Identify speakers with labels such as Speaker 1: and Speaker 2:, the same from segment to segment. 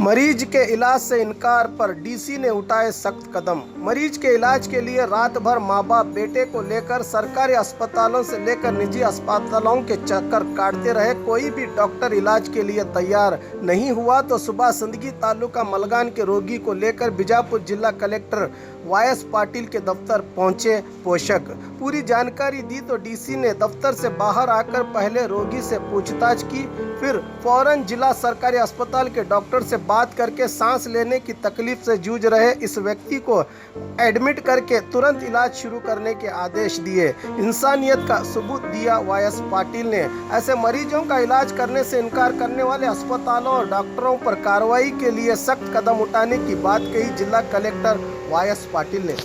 Speaker 1: मरीज के इलाज से इनकार पर डीसी ने उठाए सख्त कदम। मरीज के इलाज के लिए रात भर माँ बाप बेटे को लेकर सरकारी अस्पतालों से लेकर निजी अस्पतालों के चक्कर काटते रहे। कोई भी डॉक्टर इलाज के लिए तैयार नहीं हुआ तो सुबह सिंदगी तालुका मलगान के रोगी को लेकर बीजापुर जिला कलेक्टर वायस पाटिल के दफ्तर पहुंचे पोषक। पूरी जानकारी दी तो डीसी ने दफ्तर से बाहर आकर पहले रोगी से पूछताछ की, फिर फौरन जिला सरकारी अस्पताल के डॉक्टर से बात करके सांस लेने की तकलीफ से जूझ रहे इस व्यक्ति को एडमिट करके तुरंत इलाज शुरू करने के आदेश दिए। इंसानियत का सबूत दिया वायस पाटिल ने। ऐसे मरीजों का इलाज करने से इनकार करने वाले अस्पतालों और डॉक्टरों पर कार्रवाई के लिए सख्त कदम उठाने की बात कही जिला कलेक्टर वायस पाटिल ने।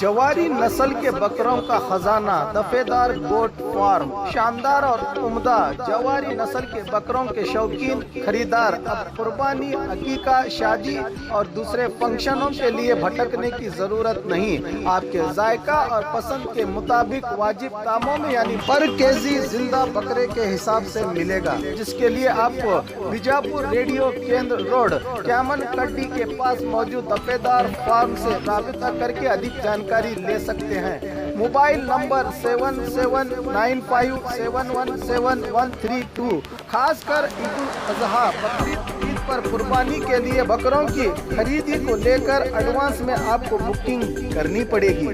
Speaker 1: जवारी नस्ल के बकरों का खजाना दफेदार गोट फार्म। शानदार और उम्दा जवारी नस्ल के बकरों के शौकीन खरीदार अब कुर्बानी, अकीका, शादी और दूसरे फंक्शनों के लिए भटकने की जरूरत नहीं। आपके जायका और पसंद के मुताबिक वाजिब दामों में यानी पर केजी जिंदा बकरे के हिसाब से मिलेगा, जिसके लिए आपको बीजापुर रेडियो केंद्र रोड क्यामन कड्डी के पास मौजूद दफेदार फार्म से राबिता करके अधिक जानकारी ले सकते हैं। Mobile number 7795717132। खासकर ईद उल अजहा बकरीद ईद पर कुर्बानी के लिए बकरों की खरीदी को लेकर एडवांस में आपको बुकिंग करनी पड़ेगी।